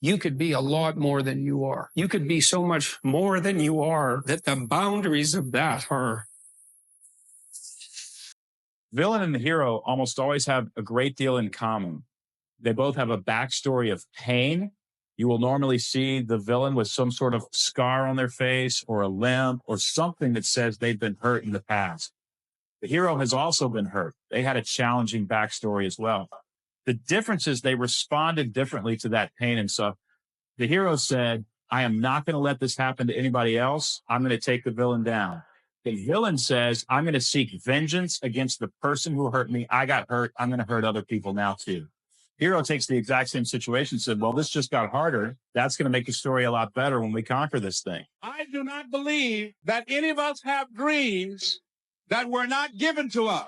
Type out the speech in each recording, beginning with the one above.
you could be a lot more than you are. You could be so much more than you are that the boundaries of that are. Villain and the hero almost always have a great deal in common. They both have a backstory of pain. You will normally see the villain with some sort of scar on their face or a limp or something that says they've been hurt in the past. The hero has also been hurt. They had a challenging backstory as well. The difference is they responded differently to that pain and stuff. The hero said, I am not going to let this happen to anybody else. I'm going to take the villain down. The villain says, I'm going to seek vengeance against the person who hurt me. I got hurt. I'm going to hurt other people now too. Hero takes the exact same situation and said, well, this just got harder. That's going to make the story a lot better when we conquer this thing. I do not believe that any of us have dreams that were not given to us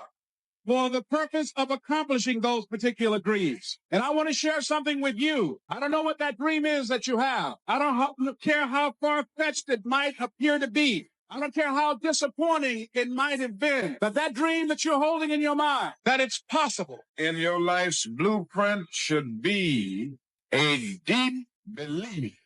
for the purpose of accomplishing those particular dreams. And I want to share something with you. I don't know what that dream is that you have. I don't care how far-fetched it might appear to be. I don't care how disappointing it might have been, but that dream that you're holding in your mind, that it's possible. In your life's blueprint should be a deep belief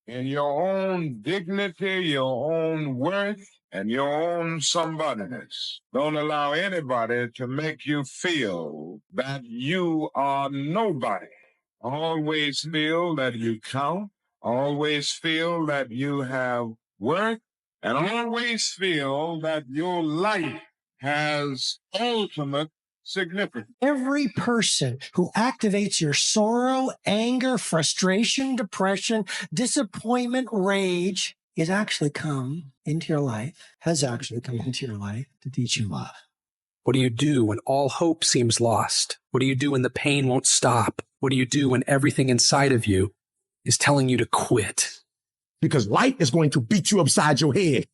in your own dignity, your own worth, and your own somebodyness. Don't allow anybody to make you feel that you are nobody. Always feel that you count. Always feel that you have worth. And always feel that your life has ultimate significance. Every person who activates your sorrow, anger, frustration, depression, disappointment, rage has actually come into your life to teach you love. What do you do when all hope seems lost? What do you do when the pain won't stop? What do you do when everything inside of you is telling you to quit? Because life is going to beat you upside your head.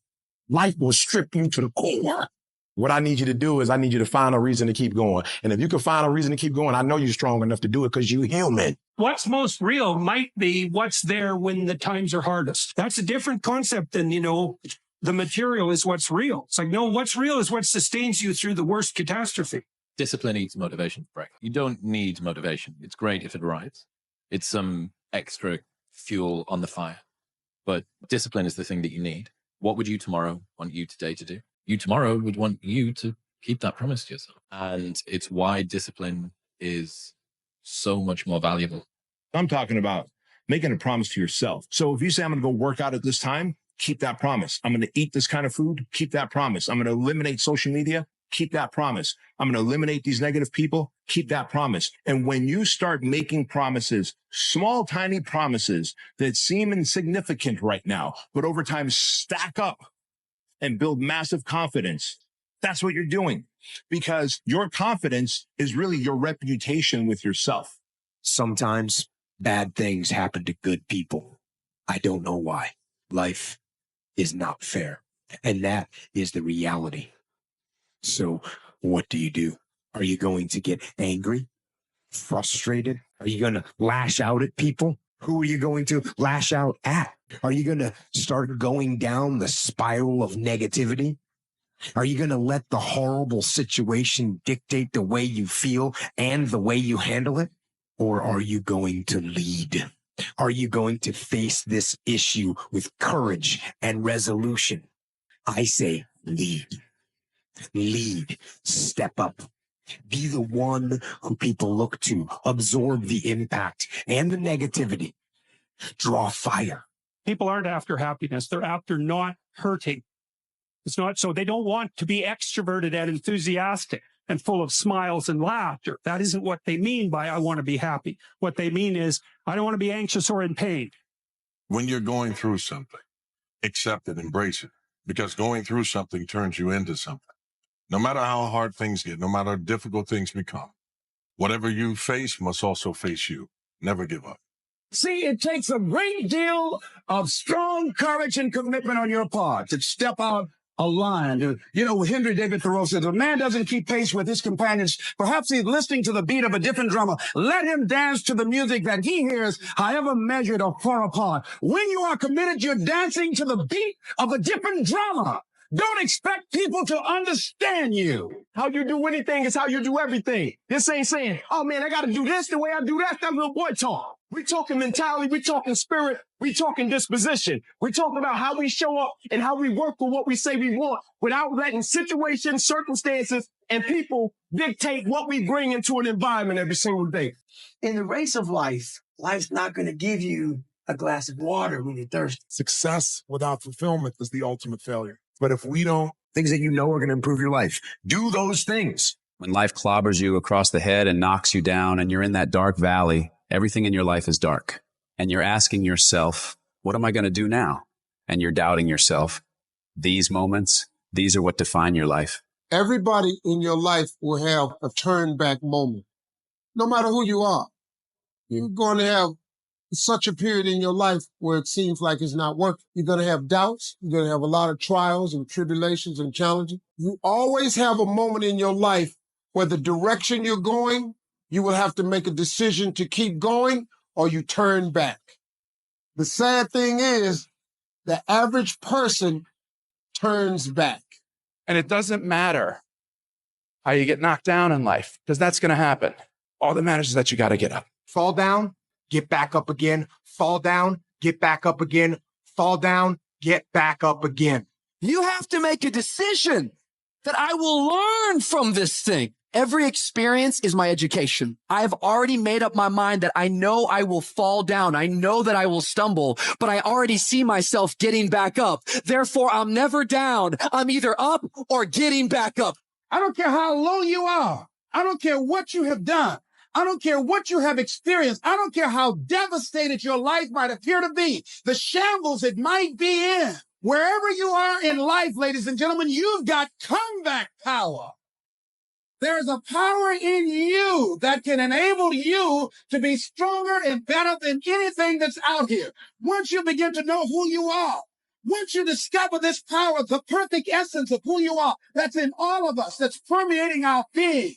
Life will strip you to the core. What I need you to do is I need you to find a reason to keep going. And if you can find a reason to keep going, I know you're strong enough to do it because you're human. What's most real might be what's there when the times are hardest. That's a different concept than, the material is what's real. It's like, no, what's real is what sustains you through the worst catastrophe. Discipline eats motivation, Frank. You don't need motivation. It's great if it arrives. It's some extra fuel on the fire. But discipline is the thing that you need. What would you tomorrow want you today to do? You tomorrow would want you to keep that promise to yourself. And it's why discipline is so much more valuable. I'm talking about making a promise to yourself. So if you say, I'm going to go work out at this time, keep that promise. I'm going to eat this kind of food, keep that promise. I'm going to eliminate social media, keep that promise. I'm going to eliminate these negative people, keep that promise. And when you start making promises, small, tiny promises that seem insignificant right now, but over time stack up and build massive confidence, that's what you're doing. Because your confidence is really your reputation with yourself. Sometimes bad things happen to good people. I don't know why. Life is not fair. And that is the reality. So what do? Are you going to get angry, frustrated? Are you going to lash out at people? Who are you going to lash out at? Are you going to start going down the spiral of negativity? Are you going to let the horrible situation dictate the way you feel and the way you handle it? Or are you going to lead? Are you going to face this issue with courage and resolution? I say lead. Lead. Step up. Be the one who people look to. Absorb the impact and the negativity. Draw fire. People aren't after happiness. They're after not hurting. It's not so they don't want to be extroverted and enthusiastic and full of smiles and laughter. That isn't what they mean by I want to be happy. What they mean is I don't want to be anxious or in pain. When you're going through something, accept it, embrace it, because going through something turns you into something. No matter how hard things get, no matter how difficult things become, whatever you face must also face you. Never give up. See, it takes a great deal of strong courage and commitment on your part to step out a line. Henry David Thoreau says, a man doesn't keep pace with his companions. Perhaps he's listening to the beat of a different drummer. Let him dance to the music that he hears, however measured or far apart. When you are committed, you're dancing to the beat of a different drummer. Don't expect people to understand you. How you do anything is how you do everything. This ain't saying, oh man, I got to do this the way I do that. That little boy talk. We talking mentality, we talking spirit, we talking disposition. We talking about how we show up and how we work for what we say we want without letting situations, circumstances, and people dictate what we bring into an environment every single day. In the race of life, life's not going to give you a glass of water when you're thirsty. Success without fulfillment is the ultimate failure. But if we don't, Things that you know are going to improve your life, do those things. When life clobbers you across the head and knocks you down and you're in that dark valley, everything in your life is dark. And you're asking yourself, what am I going to do now? And you're doubting yourself. These moments, these are what define your life. everybody in your life will have a turn back moment. No matter who you are, you're going to have such a period in your life where it seems like it's not working. You're going to have doubts. You're going to have a lot of trials and tribulations and challenges. You always have a moment in your life where the direction you're going, you will have to make a decision to keep going or you turn back. The sad thing is the average person turns back. And it doesn't matter how you get knocked down in life, because that's going to happen. All that matters is that you got to get up. Fall down, get back up again. Fall down, get back up again. Fall down, get back up again. You have to make a decision that I will learn from this thing. Every experience is my education. I have already made up my mind that I know I will fall down. I know that I will stumble, but I already see myself getting back up. Therefore, I'm never down. I'm either up or getting back up. I don't care how low you are. I don't care what you have done. I don't care what you have experienced. I don't care how devastated your life might appear to be, the shambles it might be in. Wherever you are in life, ladies and gentlemen, you've got comeback power. There's a power in you that can enable you to be stronger and better than anything that's out here. Once you begin to know who you are, once you discover this power, the perfect essence of who you are, that's in all of us, that's permeating our being,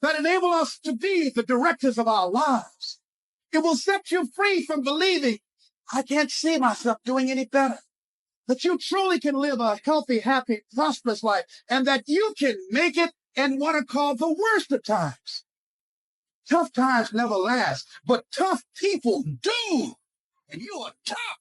that enable us to be the directors of our lives. It will set you free from believing, I can't see myself doing any better. That you truly can live a healthy, happy, prosperous life, and that you can make it in what are called the worst of times. Tough times never last, but tough people do. And you are tough.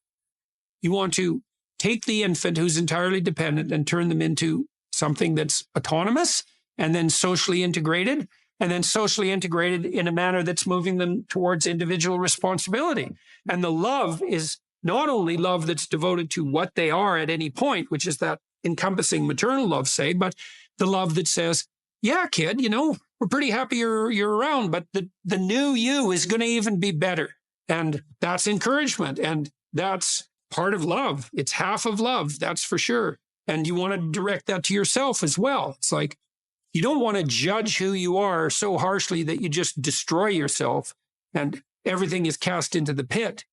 You want to take the infant who's entirely dependent and turn them into something that's autonomous and then socially integrated, and then socially integrated in a manner that's moving them towards individual responsibility. And the love is not only love that's devoted to what they are at any point, which is that encompassing maternal love, say, but the love that says, yeah, kid, you know, we're pretty happy you're around, but the new you is going to even be better. And that's encouragement. And that's part of love. It's half of love, that's for sure. And you want to direct that to yourself as well. It's like, you don't want to judge who you are so harshly that you just destroy yourself and everything is cast into the pit.